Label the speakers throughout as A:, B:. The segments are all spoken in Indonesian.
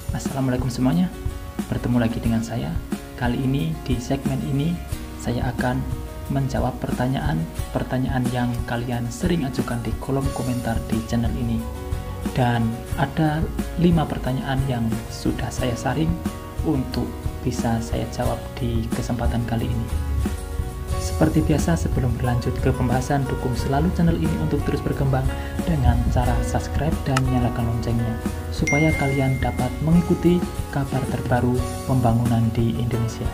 A: Assalamualaikum semuanya, bertemu lagi dengan saya. Kali ini di segmen ini saya akan menjawab pertanyaan yang kalian sering ajukan di kolom komentar di channel ini. Dan ada 5 pertanyaan yang sudah saya saring untuk bisa saya jawab di kesempatan kali ini. Seperti biasa, sebelum berlanjut ke pembahasan, dukung selalu channel ini untuk terus berkembang dengan cara subscribe dan nyalakan loncengnya, supaya kalian dapat mengikuti kabar terbaru pembangunan di Indonesia.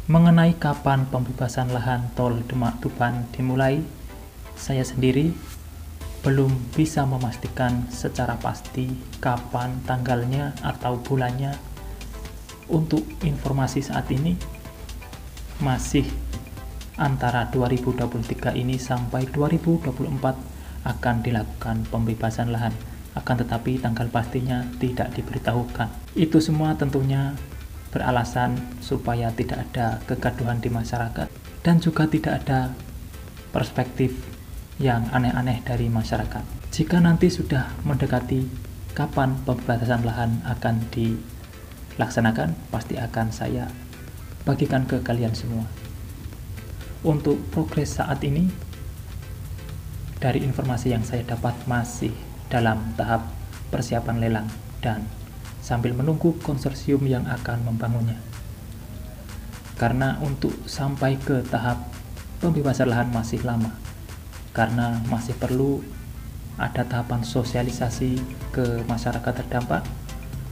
A: Mengenai kapan pembebasan lahan tol Demak-Tuban dimulai, saya sendiri belum bisa memastikan secara pasti kapan tanggalnya atau bulannya. Untuk informasi saat ini masih antara 2023 ini sampai 2024 akan dilakukan pembebasan lahan, akan tetapi tanggal pastinya tidak diberitahukan. Itu semua tentunya beralasan supaya tidak ada kegaduhan di masyarakat dan juga tidak ada perspektif yang aneh-aneh dari masyarakat. Jika nanti sudah mendekati kapan pembebasan lahan akan dilaksanakan, pasti akan saya bagikan ke kalian semua. Untuk progres saat ini, dari informasi yang saya dapat masih dalam tahap persiapan lelang dan sambil menunggu konsorsium yang akan membangunnya. Karena untuk sampai ke tahap pembebasan lahan masih lama, karena masih perlu ada tahapan sosialisasi ke masyarakat terdampak,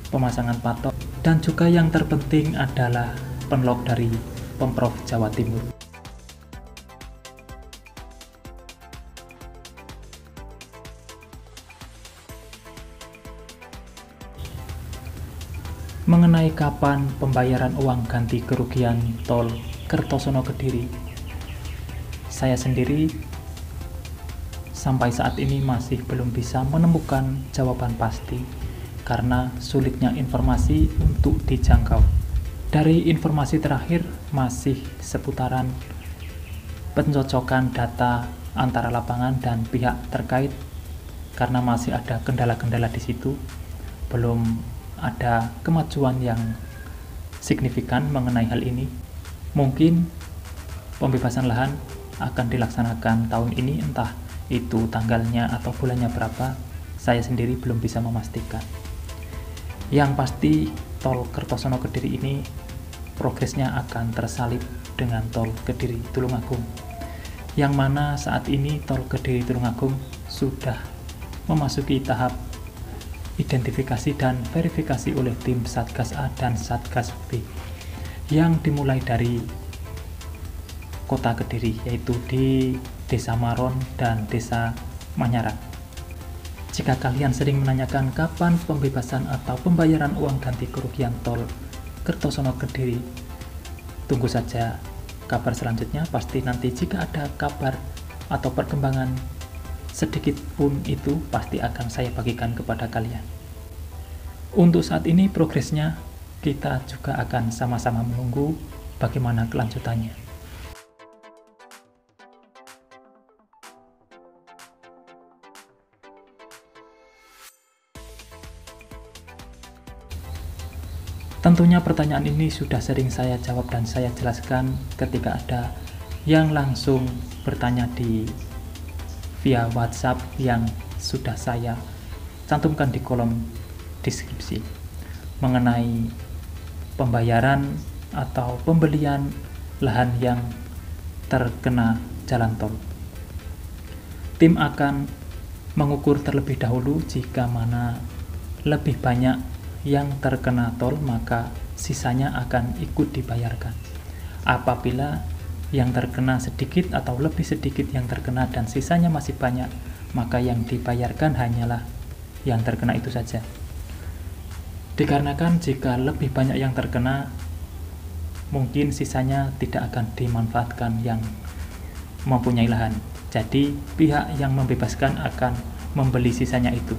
A: pemasangan patok, dan juga yang terpenting adalah penlog dari Pemprov Jawa Timur. Mengenai kapan pembayaran uang ganti kerugian tol Kertosono Kediri, saya sendiri sampai saat ini masih belum bisa menemukan jawaban pasti karena sulitnya informasi untuk dijangkau. Dari informasi terakhir masih seputaran pencocokan data antara lapangan dan pihak terkait, karena masih ada kendala-kendala di situ, belum ada kemajuan yang signifikan mengenai hal ini. Mungkin pembebasan lahan akan dilaksanakan tahun ini, entah itu tanggalnya atau bulannya berapa, saya sendiri belum bisa memastikan. Yang pasti tol Kertosono Kediri ini progresnya akan tersalip dengan tol Kediri Tulungagung, yang mana saat ini tol Kediri Tulungagung sudah memasuki tahap identifikasi dan verifikasi oleh tim Satgas A dan Satgas B yang dimulai dari kota Kediri, yaitu di Desa Maron dan Desa Manyarak. Jika kalian sering menanyakan kapan pembebasan atau pembayaran uang ganti kerugian tol Kertosono Kediri, tunggu saja kabar selanjutnya. Pasti nanti jika ada kabar atau perkembangan sedikit pun itu pasti akan saya bagikan kepada kalian. Untuk saat ini progresnya kita juga akan sama-sama menunggu bagaimana kelanjutannya. Tentunya pertanyaan ini sudah sering saya jawab dan saya jelaskan ketika ada yang langsung bertanya via WhatsApp yang sudah saya cantumkan di kolom deskripsi mengenai pembayaran atau pembelian lahan yang terkena jalan tol. Tim akan mengukur terlebih dahulu, jika mana lebih banyak yang terkena tol maka sisanya akan ikut dibayarkan. Apabila yang terkena sedikit atau lebih sedikit yang terkena dan sisanya masih banyak, maka yang dibayarkan hanyalah yang terkena itu saja. Dikarenakan jika lebih banyak yang terkena, mungkin sisanya tidak akan dimanfaatkan yang mempunyai lahan. Jadi pihak yang membebaskan akan membeli sisanya itu.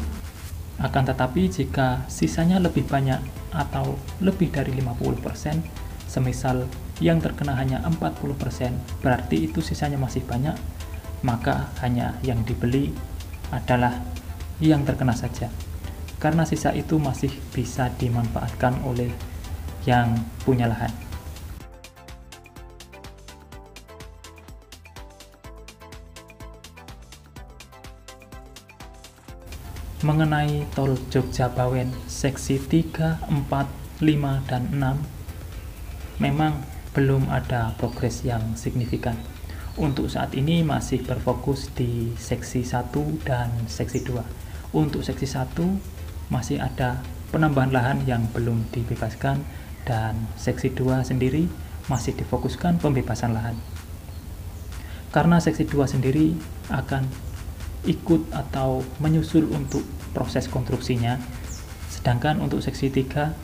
A: Akan tetapi jika sisanya lebih banyak atau lebih dari 50%, semisal yang terkena hanya 40%, berarti itu sisanya masih banyak, maka hanya yang dibeli adalah yang terkena saja, karena sisa itu masih bisa dimanfaatkan oleh yang punya lahan. Mengenai tol Jogja-Bawen seksi 3, 4, 5, dan 6, memang belum ada progres yang signifikan. Untuk saat ini masih berfokus di seksi 1 dan seksi 2. Untuk seksi 1 masih ada penambahan lahan yang belum dibebaskan, dan seksi 2 sendiri masih difokuskan pembebasan lahan. Karena seksi 2 sendiri akan ikut atau menyusul untuk proses konstruksinya, sedangkan untuk seksi 3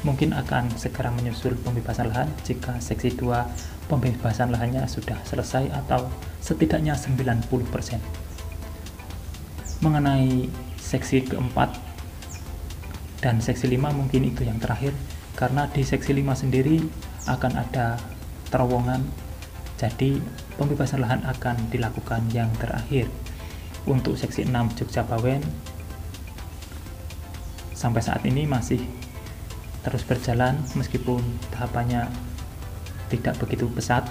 A: mungkin akan segera menyusul pembebasan lahan jika seksi 2 pembebasan lahannya sudah selesai atau setidaknya 90%. Mengenai seksi keempat dan seksi 5 mungkin itu yang terakhir, karena di seksi 5 sendiri akan ada terowongan, jadi pembebasan lahan akan dilakukan yang terakhir. Untuk seksi 6 Jogja-Bawen sampai saat ini masih terus berjalan meskipun tahapannya tidak begitu pesat,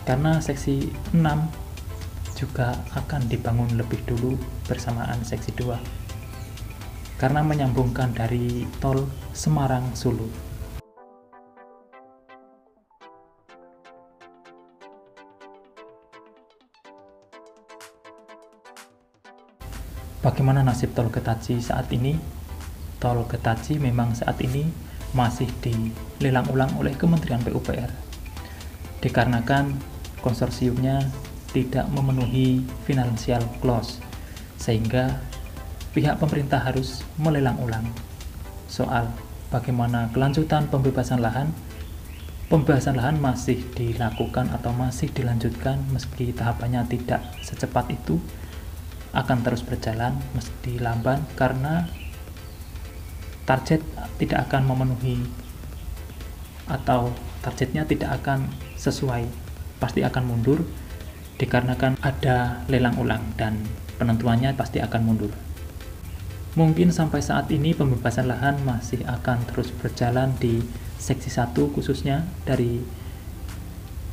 A: karena seksi 6 juga akan dibangun lebih dulu bersamaan seksi 2 karena menyambungkan dari tol Semarang-Solo. Bagaimana nasib tol Getaji saat ini? Tol Getaji memang saat ini masih dilelang ulang oleh Kementerian PUPR, dikarenakan konsorsiumnya tidak memenuhi financial close, sehingga pihak pemerintah harus melelang ulang. Soal bagaimana kelanjutan pembebasan lahan, pembebasan lahan masih dilakukan atau masih dilanjutkan meski tahapannya tidak secepat itu, akan terus berjalan meski lamban karena target tidak akan memenuhi atau targetnya tidak akan sesuai, pasti akan mundur dikarenakan ada lelang ulang dan penentuannya pasti akan mundur. Mungkin sampai saat ini pembebasan lahan masih akan terus berjalan di seksi 1 khususnya dari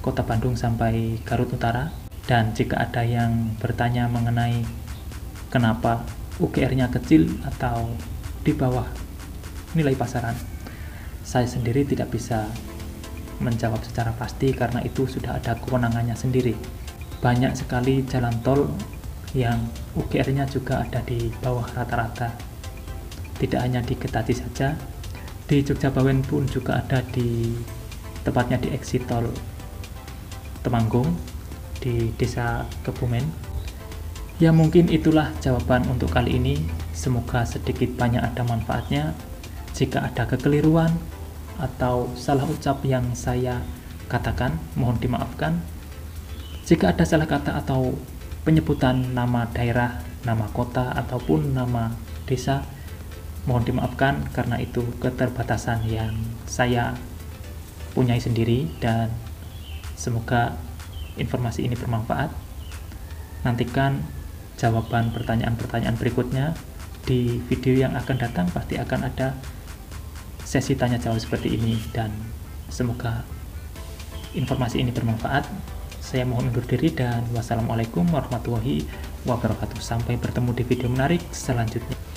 A: Kota Bandung sampai Garut Utara, dan jika ada yang bertanya mengenai kenapa UGR-nya kecil atau di bawah nilai pasaran, saya sendiri tidak bisa menjawab secara pasti karena itu sudah ada kewenangannya sendiri. Banyak sekali jalan tol yang UGR-nya juga ada di bawah rata-rata, tidak hanya di Getaji saja, di Jogja-Bawen pun juga ada, di tepatnya di exit tol Temanggung di Desa Kebumen. Ya mungkin itulah jawaban untuk kali ini, semoga sedikit banyak ada manfaatnya. Jika ada kekeliruan atau salah ucap yang saya katakan, mohon dimaafkan. Jika ada salah kata atau penyebutan nama daerah, nama kota, ataupun nama desa, mohon dimaafkan karena itu keterbatasan yang saya punyai sendiri, dan semoga informasi ini bermanfaat. Nantikan jawaban pertanyaan-pertanyaan berikutnya di video yang akan datang, pasti akan ada sesi tanya jawab seperti ini, dan semoga informasi ini bermanfaat. Saya mohon undur diri dan wassalamualaikum warahmatullahi wabarakatuh. Sampai bertemu di video menarik selanjutnya.